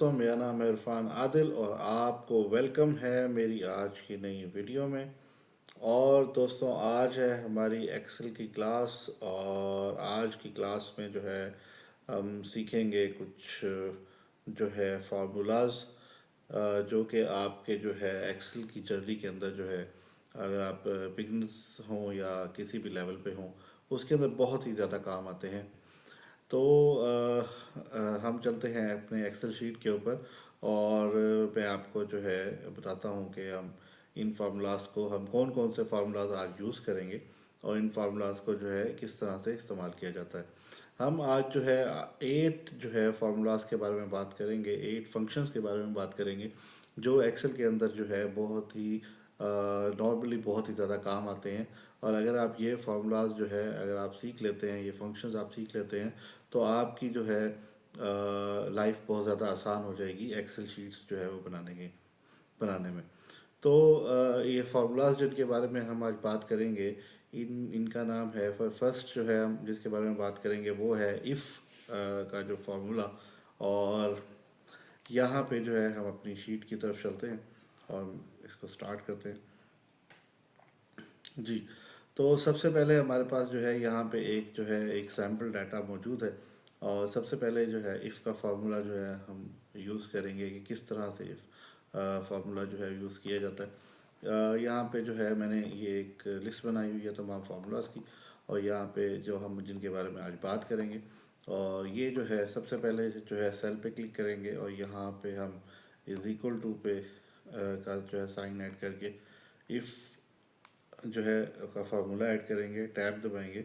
दोस्तों, मेरा नाम है इरफान आदिल और आपको वेलकम है मेरी आज की नई वीडियो में। और दोस्तों, आज है हमारी एक्सेल की क्लास और आज की क्लास में जो है हम सीखेंगे कुछ जो है फार्मूलाज जो कि आपके जो है एक्सेल की जर्नी के अंदर जो है, अगर आप बिगनर्स हों या किसी भी लेवल पे हों, उसके अंदर बहुत ही ज़्यादा काम आते हैं। तो हम चलते हैं अपने एक्सेल शीट के ऊपर और मैं आपको जो है बताता हूँ कि हम इन फार्मूलाज को, हम कौन कौन से फार्मूलाज आज यूज़ करेंगे और इन फार्मूलाज को जो है किस तरह से इस्तेमाल किया जाता है। हम आज जो है 8 जो है फार्मूलाज के बारे में बात करेंगे, 8 फंक्शंस के बारे में बात करेंगे जो एक्सेल के अंदर जो है बहुत ही नॉर्मली बहुत ही ज़्यादा काम आते हैं। और अगर आप ये फार्मूलाज जो है अगर आप सीख लेते हैं, ये फंक्शंस आप सीख लेते हैं, तो आपकी जो है लाइफ बहुत ज़्यादा आसान हो जाएगी एक्सेल शीट्स जो है वो बनाने में। तो ये फार्मूलाज जिनके बारे में हम आज बात करेंगे, इनका नाम है, फर्स्ट जो है हम जिसके बारे में बात करेंगे वो है इफ़ का जो फार्मूला। और यहाँ पे जो है हम अपनी शीट की तरफ चलते हैं और इसको स्टार्ट करते हैं जी। तो सबसे पहले हमारे पास जो है यहाँ पे एक जो है एक सैम्पल डाटा मौजूद है। और सबसे पहले जो है इफ़ का फार्मूला जो है हम यूज़ करेंगे कि किस तरह से इफ़ फार्मूला जो है यूज़ किया जाता है। यहाँ पे जो है मैंने ये एक लिस्ट बनाई हुई है तमाम फार्मूलाज की, और यहाँ पे जो हम जिनके बारे में आज बात करेंगे, और ये जो है सबसे पहले जो है सेल पे क्लिक करेंगे और यहाँ पे हम इज़ इक्वल टू पे का जो है साइन ऐड करके इफ़ जो है का फार्मूला ऐड करेंगे, टैब दबाएंगे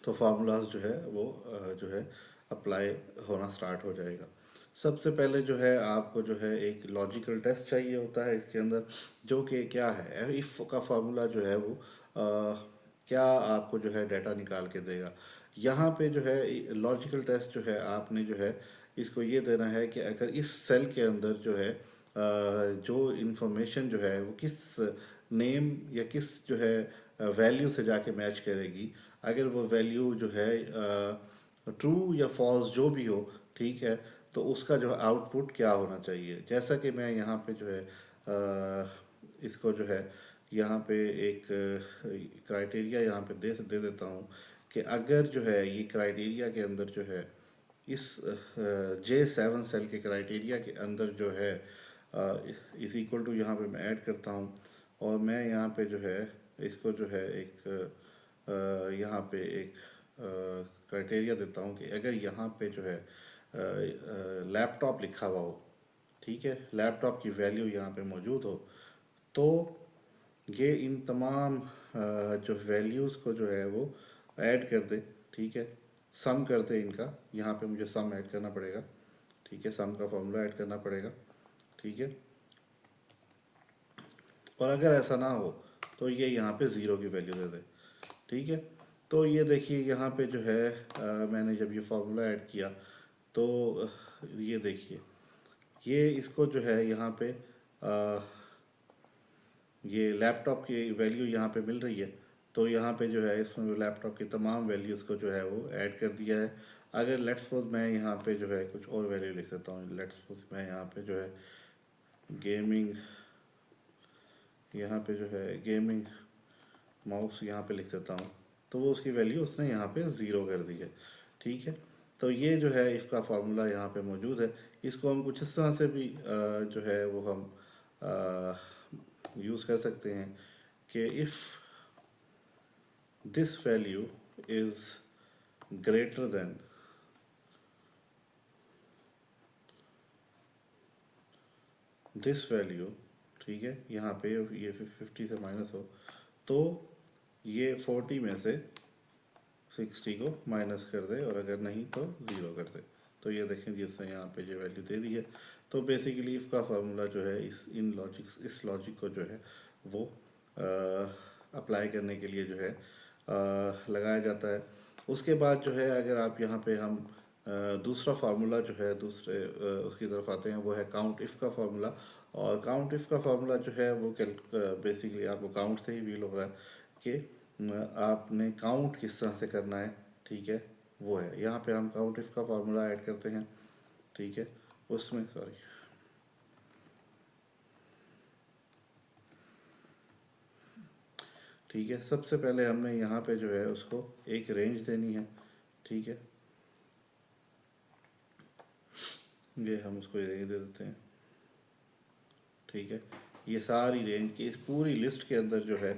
तो फार्मूलाज जो है वो जो है अप्लाई होना स्टार्ट हो जाएगा। सबसे पहले जो है आपको जो है एक लॉजिकल टेस्ट चाहिए होता है इसके अंदर, जो कि क्या है, इफ़ का फार्मूला जो है वो क्या आपको जो है डाटा निकाल के देगा। यहाँ पे जो है लॉजिकल टेस्ट जो है आपने जो है इसको ये देना है कि अगर इस सेल के अंदर जो है जो इंफॉर्मेशन जो है वो किस नेम या किस जो है वैल्यू से जाके मैच करेगी। अगर वो वैल्यू जो है ट्रू या फॉल्स जो भी हो, ठीक है, तो उसका जो आउटपुट क्या होना चाहिए। जैसा कि मैं यहाँ पे जो है इसको जो है यहाँ पे एक क्राइटेरिया यहाँ पे दे देता हूँ कि अगर जो है ये क्राइटेरिया के अंदर जो है इस J7 सेल के क्राइटेरिया के अंदर जो है इस इक्वल टू यहाँ पे मैं ऐड करता हूँ, और मैं यहाँ पे जो है इसको जो है एक यहाँ पे एक क्राइटेरिया देता हूँ कि अगर यहाँ पे जो है लैपटॉप लिखा हुआ हो, ठीक है, लैपटॉप की वैल्यू यहाँ पे मौजूद हो, तो ये इन तमाम जो वैल्यूज़ को जो है वो ऐड कर दे, ठीक है, सम कर दे इनका। यहाँ पे मुझे सम ऐड करना पड़ेगा, ठीक है, सम का फॉर्मूला ऐड करना पड़ेगा, ठीक है। और अगर ऐसा ना हो तो ये यहाँ पे ज़ीरो की वैल्यू दे दे, ठीक है। तो ये देखिए यहाँ पे जो है मैंने जब ये फार्मूला ऐड किया तो ये देखिए ये इसको जो है यहाँ पे ये लैपटॉप की वैल्यू यहाँ पे मिल रही है। तो यहाँ पे जो है इसमें लैपटॉप की तमाम वैल्यूज़ को जो है वो ऐड कर दिया है। अगर लेट्स सपोज मैं यहाँ पे जो है कुछ और वैल्यू लिख देता हूँ, लेट्स सपोज मैं यहाँ पे जो है गेमिंग, यहाँ पे जो है गेमिंग माउस यहाँ पे लिख देता हूँ, तो वो उसकी वैल्यू उसने यहाँ पे ज़ीरो कर दी है, ठीक है। तो ये जो है इफ़ का फार्मूला यहाँ पे मौजूद है। इसको हम कुछ इस तरह से भी जो है वो हम यूज़ कर सकते हैं कि if this value is greater than this value, ठीक है, यहाँ पे ये 50 से माइनस हो तो ये 40 में से 60 को माइनस कर दे, और अगर नहीं तो ज़ीरो कर दे। तो ये देखें जी उसने यहाँ पे जो वैल्यू दे दी है। तो बेसिकली इफ़ का फार्मूला जो है इस लॉजिक को जो है वो अप्लाई करने के लिए जो है लगाया जाता है। उसके बाद जो है अगर आप यहाँ पे हम दूसरा फार्मूला जो है दूसरे उसकी तरफ आते हैं, वो है काउंट इफ़ का फार्मूला। और काउंट इफ़ का फार्मूला जो है वो बेसिकली आपको काउंट से ही फील हो रहा है कि आपने काउंट किस तरह से करना है, ठीक है, वो है। यहाँ पे हम काउंट इफ़ का फार्मूला ऐड करते हैं, ठीक है। उसमें सॉरी ठीक है, सबसे पहले हमने यहाँ पे जो है उसको एक रेंज देनी है। ठीक है, ये हम उसको रेंज दे देते हैं। ठीक है, ये सारी रेंज की इस पूरी लिस्ट के अंदर जो है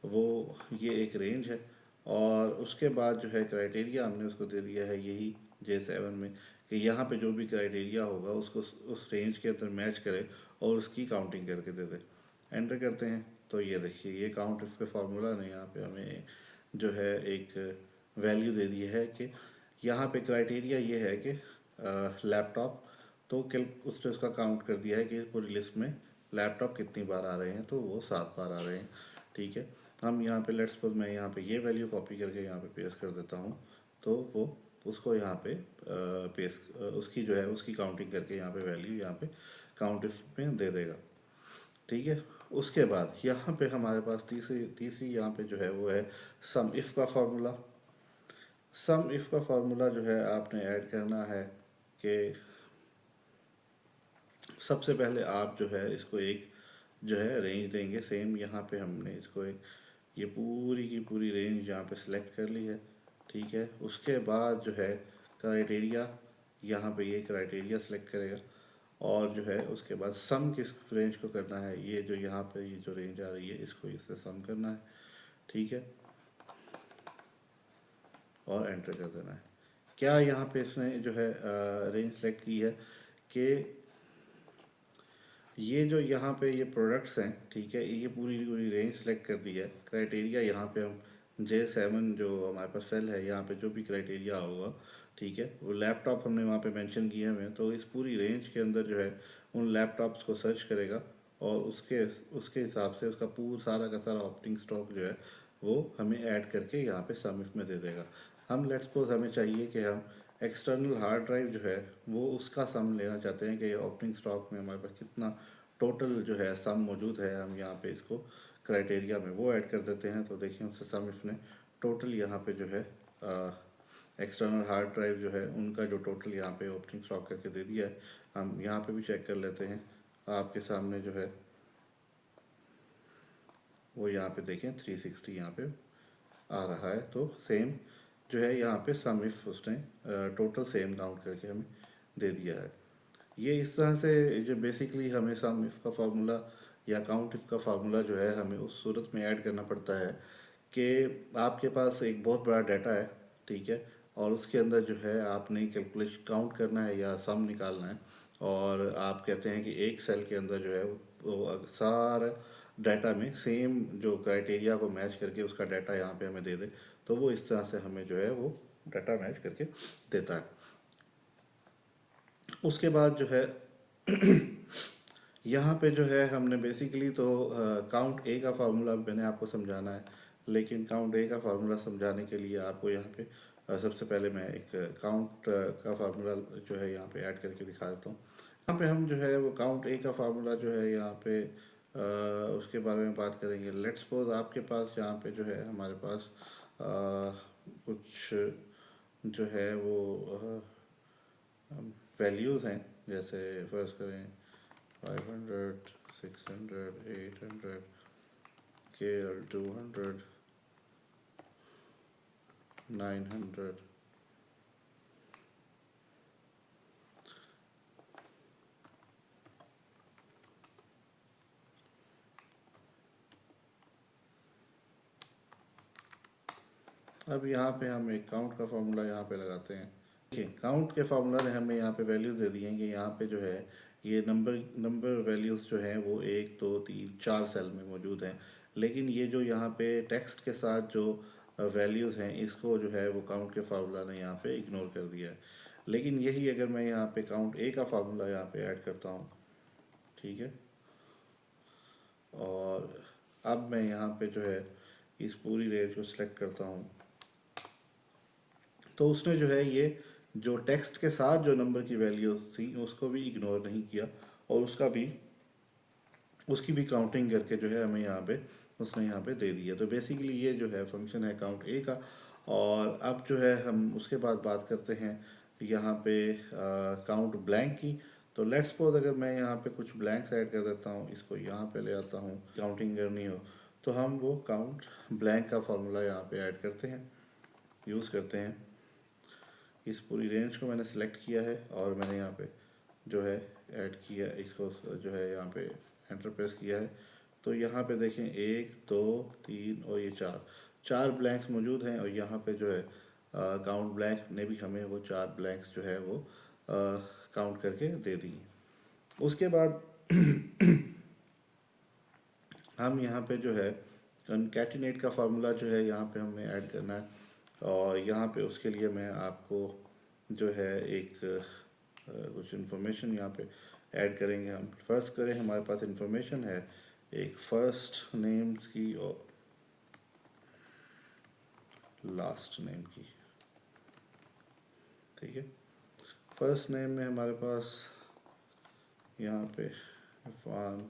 वो ये एक रेंज है, और उसके बाद जो है क्राइटेरिया हमने उसको दे दिया है यही J7 में, कि यहाँ पे जो भी क्राइटेरिया होगा उसको उस रेंज के अंदर मैच करे और उसकी काउंटिंग करके दे दे। एंटर करते हैं तो ये देखिए ये काउंट इफ के फार्मूला ने यहाँ पे हमें जो है एक वैल्यू दे दी है कि यहाँ पे क्राइटेरिया ये है कि लैपटॉप, तो उसने उसका काउंट कर दिया है कि पूरी लिस्ट में लैपटॉप कितनी बार आ रहे हैं, तो वो 7 बार आ रहे हैं। ठीक है, हम यहाँ पे लेट्स सपोज मैं यहाँ पे ये वैल्यू कॉपी करके यहाँ पे पेस्ट कर देता हूँ, तो वो उसको यहाँ पे पेस्ट उसकी जो है उसकी काउंटिंग करके यहाँ पे वैल्यू यहाँ पे काउंट इफ में दे देगा। ठीक है, उसके बाद यहाँ पे हमारे पास तीसरी तीसरी यहाँ पे जो है वो है सम इफ़ का फार्मूला। सम इफ़ का फार्मूला जो है आपने ऐड करना है कि सबसे पहले आप जो है इसको एक जो है रेंज देंगे। सेम यहाँ पे हमने इसको एक ये पूरी की पूरी रेंज यहाँ पे सिलेक्ट कर ली है। ठीक है, उसके बाद जो है क्राइटेरिया, यहाँ पे ये क्राइटेरिया सिलेक्ट करेगा, और जो है उसके बाद सम किस रेंज को करना है, ये जो यहाँ पे ये जो रेंज आ रही है इसको इससे सम करना है। ठीक है, और एंटर कर देना है। क्या यहाँ पे इसने जो है रेंज सेलेक्ट की है कि ये जो यहाँ पे ये प्रोडक्ट्स हैं, ठीक है, ये पूरी पूरी रेंज सेलेक्ट कर दी है। क्राइटेरिया यहाँ पे हम J7 जो हमारे पास सेल है, यहाँ पे जो भी क्राइटेरिया होगा, ठीक है, वो लैपटॉप हमने वहाँ पे मेंशन किए हुए हैं, तो इस पूरी रेंज के अंदर जो है उन लैपटॉप्स को सर्च करेगा, और उसके उसके हिसाब से उसका पूरा सारा का सारा ऑपरेटिंग स्टॉक जो है वो हमें ऐड करके यहाँ पे सम इफ में दे देगा। हम लेट्स सपोज हमें चाहिए कि हम एक्सटर्नल हार्ड ड्राइव जो है वो उसका सम लेना चाहते हैं कि ओपनिंग स्टॉक में हमारे पास कितना टोटल जो है सम मौजूद है। हम यहाँ पे इसको क्राइटेरिया में वो ऐड कर देते हैं, तो देखिए उससे सम इसने टोटल यहाँ पे जो है एक्सटर्नल हार्ड ड्राइव जो है उनका जो टोटल यहाँ पे ओपनिंग स्टॉक करके दे दिया है। हम यहाँ पे भी चेक कर लेते हैं, आपके सामने जो है वो यहाँ पे देखें 360 यहाँ पे आ रहा है, तो सेम जो है यहाँ पे सम इफ उसने टोटल सेम काउंट करके हमें दे दिया है। ये इस तरह से जो बेसिकली हमें सम इफ का फार्मूला या काउंट इफ का फार्मूला जो है हमें उस सूरत में ऐड करना पड़ता है कि आपके पास एक बहुत बड़ा डाटा है। ठीक है, और उसके अंदर जो है आपने कैलकुलेशन काउंट करना है या सम निकालना है, और आप कहते हैं कि एक सेल के अंदर जो है वो सारा डाटा में सेम जो क्राइटेरिया को मैच करके उसका डाटा यहाँ पे हमें दे दे, तो वो इस तरह से हमें जो है वो डाटा मैच करके देता है। उसके बाद जो है यहाँ पे जो है हमने बेसिकली तो काउंट ए का फार्मूला मैंने आपको समझाना है, लेकिन काउंट ए का फार्मूला समझाने के लिए आपको यहाँ पे सबसे पहले मैं एक काउंट का फार्मूला जो है यहाँ पे ऐड करके दिखा देता हूँ। यहाँ पे हम जो है वो काउंट ए का फार्मूला जो है यहाँ पे उसके बारे में बात करेंगे। लेट्स सपोज आपके पास यहाँ पे जो है हमारे पास कुछ जो है वो वैल्यूज़ हैं, जैसे फर्स्ट करें 500, 600, 800, KL 200, 900, अब यहाँ पे हम एक काउंट का फार्मूला यहाँ पे लगाते हैं। देखिए काउंट के फार्मूला ने हमें यहाँ पे वैल्यूज़ दे दी हैं कि यहाँ पे जो है ये नंबर वैल्यूज़ जो हैं वो 1 2 3 4 सेल में मौजूद हैं, लेकिन ये जो यहाँ पे टेक्स्ट के साथ जो वैल्यूज़ हैं इसको जो है वो काउंट के फार्मूला ने यहाँ पे इग्नोर कर दिया है। लेकिन यही अगर मैं यहाँ पे काउंट ए का फार्मूला यहाँ पे ऐड करता हूँ, ठीक है, और अब मैं यहाँ पे जो है इस पूरी रेंज को सिलेक्ट करता हूँ, तो उसने जो है ये जो टेक्स्ट के साथ जो नंबर की वैल्यू थी उसको भी इग्नोर नहीं किया, और उसकी भी काउंटिंग करके जो है हमें यहाँ पे उसने यहाँ पे दे दिया। तो बेसिकली ये जो है फंक्शन है काउंट ए का। और अब जो है हम उसके बाद बात करते हैं यहाँ पे काउंट ब्लैंक की। तो लेट्स सपोज अगर मैं यहाँ पे कुछ ब्लैंक्स ऐड कर देता हूँ, इसको यहाँ पे ले आता हूँ, काउंटिंग करनी हो तो हम वो काउंट ब्लैंक का फार्मूला यहाँ पे ऐड करते हैं, यूज़ करते हैं। इस पूरी रेंज को मैंने सेलेक्ट किया है और मैंने यहाँ पे जो है ऐड किया, इसको जो है यहाँ पे एंटर प्रेस किया है। तो यहाँ पे देखें 1 2 3 और ये 4 ब्लैंक्स मौजूद हैं और यहाँ पे जो है काउंट ब्लैंक ने भी हमें वो 4 ब्लैंक्स जो है वो काउंट करके दे दिए। उसके बाद हम यहाँ पे जो है कंकैटिनेट का फार्मूला जो है यहाँ पे हमने ऐड करना है और यहाँ पे उसके लिए मैं आपको जो है एक कुछ इन्फॉर्मेशन यहाँ पे ऐड करेंगे। हम फर्स्ट करें, हमारे पास इन्फॉर्मेशन है एक फर्स्ट नेम्स की और लास्ट नेम की, ठीक है। फर्स्ट नेम में हमारे पास यहाँ पे इरफान,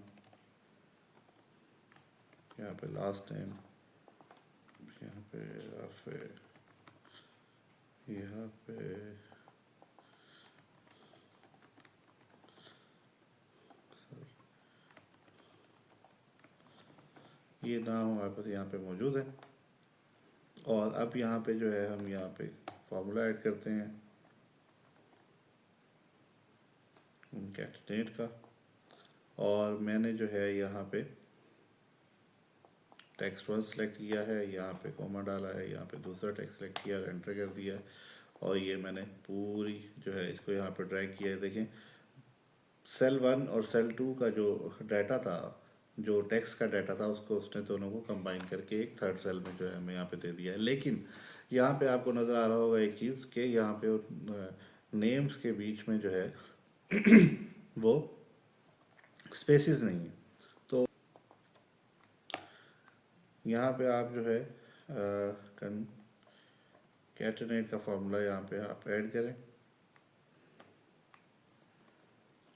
यहाँ पे लास्ट नेम, यहाँ पे राफे, यहाँ पे ये नाम हमारे पास यहाँ पे मौजूद है। और अब यहाँ पे जो है हम यहाँ पे फार्मूला ऐड करते हैं कंकैटिनेट का, और मैंने जो है यहाँ पे टेक्स्ट वन सेलेक्ट किया है, यहाँ पे कॉमा डाला है, यहाँ पे दूसरा टेक्स्ट सेलेक्ट किया और एंटर कर दिया है। और ये मैंने पूरी जो है इसको यहाँ पे ड्रैग किया है। देखें सेल 1 और सेल 2 का जो डाटा था, जो टेक्स्ट का डाटा था, उसको उसने दोनों को कंबाइन करके एक थर्ड सेल में जो है हमें यहाँ पे दे दिया है। लेकिन यहाँ पे आपको नज़र आ रहा होगा एक चीज़ कि यहाँ पे नेम्स के बीच में जो है वो स्पेसिस नहीं है। तो यहाँ पे आप जो है कंकैटिनेट का फार्मूला यहाँ पे आप ऐड करें।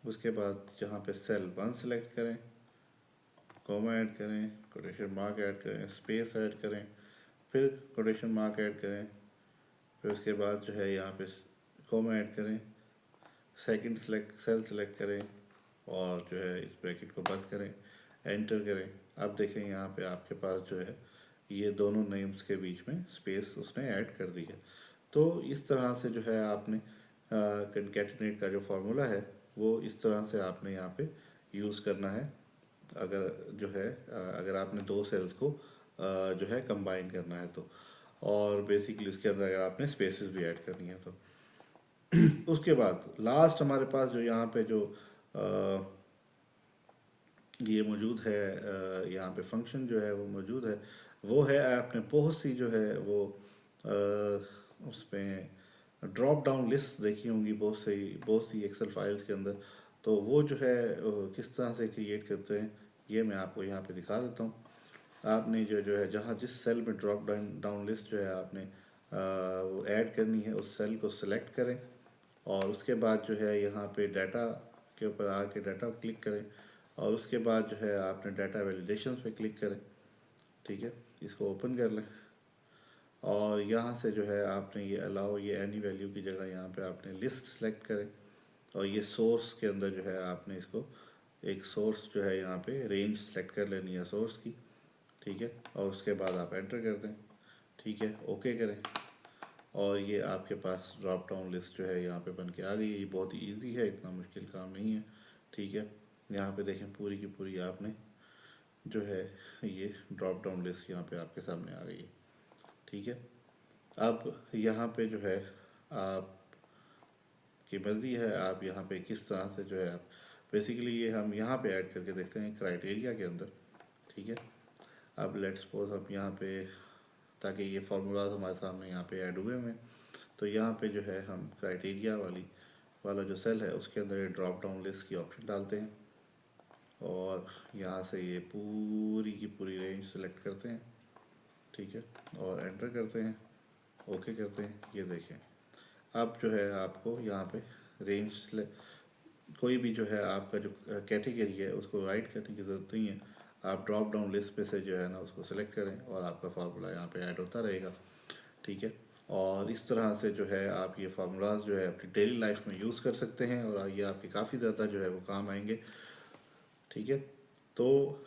उसके बाद यहाँ पे सेल 1 सेलेक्ट करें, कॉमा ऐड करें, कोटेशन मार्क ऐड करें, स्पेस ऐड करें, फिर कोटेशन मार्क ऐड करें, फिर उसके बाद जो है यहाँ पे कॉमा ऐड करें, सेकंड सेल सेलेक्ट करें और जो है इस ब्रैकेट को बंद करें, एंटर करें। अब देखें यहाँ पे आपके पास जो है ये दोनों नेम्स के बीच में स्पेस उसने ऐड कर दी है। तो इस तरह से जो है आपने कंकैटिनेट का जो फार्मूला है वो इस तरह से आपने यहाँ पे यूज़ करना है, अगर जो है अगर आपने दो सेल्स को जो है कंबाइन करना है तो। और बेसिकली उसके अंदर अगर आपने स्पेसेस भी ऐड करनी है तो उसके बाद लास्ट हमारे पास जो यहाँ पे जो ये मौजूद है, यहाँ पे फंक्शन जो है वो मौजूद है, वो है आपने बहुत सी जो है वो उसमें ड्रॉप डाउन लिस्ट देखी होंगी बहुत सी एक्सेल फाइल्स के अंदर। तो वो जो है किस तरह से क्रिएट करते हैं ये मैं आपको यहाँ पे दिखा देता हूँ। आपने जो है जहाँ जिस सेल में ड्रॉप डाउन लिस्ट जो है आपने वो ऐड करनी है, उस सेल को सिलेक्ट करें और उसके बाद जो है यहाँ पे डाटा के ऊपर आके डाटा क्लिक करें और उसके बाद जो है आपने डाटा वैलिडेशन पे क्लिक करें, ठीक है। इसको ओपन कर लें और यहाँ से जो है आपने ये अलाउ ये एनी वैल्यू की जगह यहाँ पे आपने लिस्ट सेलेक्ट करें और ये सोर्स के अंदर जो है आपने इसको एक सोर्स जो है यहाँ पे रेंज सेलेक्ट कर लेनी है सोर्स की, ठीक है। और उसके बाद आप एंटर कर दें, ठीक है, ओके करें और ये आपके पास ड्रॉप डाउन लिस्ट जो है यहाँ पे बन के आ गई है। ये बहुत ही ईजी है, इतना मुश्किल काम नहीं है, ठीक है। यहाँ पे देखें पूरी की पूरी आपने जो है ये ड्रॉप डाउन लिस्ट यहाँ पे आपके सामने आ गई है, ठीक है। अब यहाँ पे जो है आप की मर्ज़ी है आप यहाँ पे किस तरह से जो है आप बेसिकली ये हम यहाँ पे ऐड करके देखते हैं क्राइटेरिया के अंदर, ठीक है। अब लेट्स सपोज हम यहाँ पे, ताकि ये फार्मूलाज हमारे सामने यहाँ पे ऐड हुए हैं, तो यहाँ पे जो है हम क्राइटेरिया वाला जो सेल है उसके अंदर ये ड्रॉप डाउन लिस्ट की ऑप्शन डालते हैं और यहाँ से ये पूरी की पूरी रेंज सेलेक्ट करते हैं, ठीक है, और एंटर करते हैं, ओके करते हैं। ये देखें अब जो है आपको यहाँ पे रेंज कोई भी जो है आपका जो कैटेगरी है उसको राइट करने की ज़रूरत नहीं है, आप ड्रॉप डाउन लिस्ट में से जो है ना उसको सेलेक्ट करें और आपका फार्मूला यहाँ पे ऐड होता रहेगा, ठीक है। और इस तरह से जो है आप ये फार्मूलाज जो है अपनी डेली लाइफ में यूज़ कर सकते हैं और ये आपके काफ़ी ज़्यादा जो है वो काम आएंगे। ठीक है, तो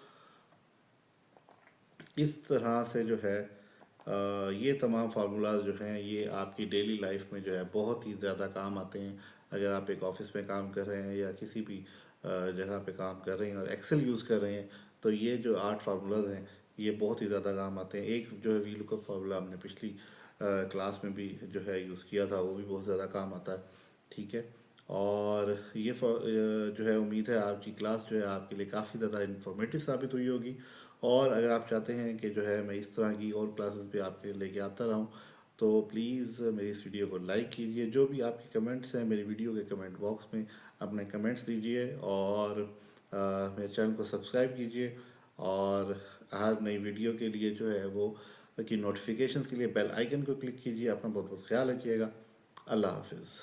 इस तरह से जो है ये तमाम फार्मूलाज जो हैं ये आपकी डेली लाइफ में जो है बहुत ही ज़्यादा काम आते हैं। अगर आप एक ऑफिस में काम कर रहे हैं या किसी भी जगह पे काम कर रहे हैं और एक्सेल यूज़ कर रहे हैं, तो ये जो 8 फार्मूलाज हैं ये बहुत ही ज़्यादा काम आते हैं। एक जो है वी लुकअप फार्मूला हमने पिछली क्लास में भी जो है यूज़ किया था, वो भी बहुत ज़्यादा काम आता है। ठीक है, और ये जो है उम्मीद है आपकी क्लास जो है आपके लिए काफ़ी ज़्यादा इन्फॉर्मेटिव साबित हुई होगी। और अगर आप चाहते हैं कि जो है मैं इस तरह की और क्लासेस भी आपके लिए लेके आता रहूं, तो प्लीज़ मेरी इस वीडियो को लाइक कीजिए। जो भी आपके कमेंट्स हैं मेरी वीडियो के कमेंट बॉक्स में अपने कमेंट्स दीजिए, और मेरे चैनल को सब्सक्राइब कीजिए, और हर नई वीडियो के लिए जो है वो की नोटिफिकेशंस के लिए बेल आइकन को क्लिक कीजिए। अपना बहुत बहुत ख्याल रखिएगा। अल्लाह हाफिज़।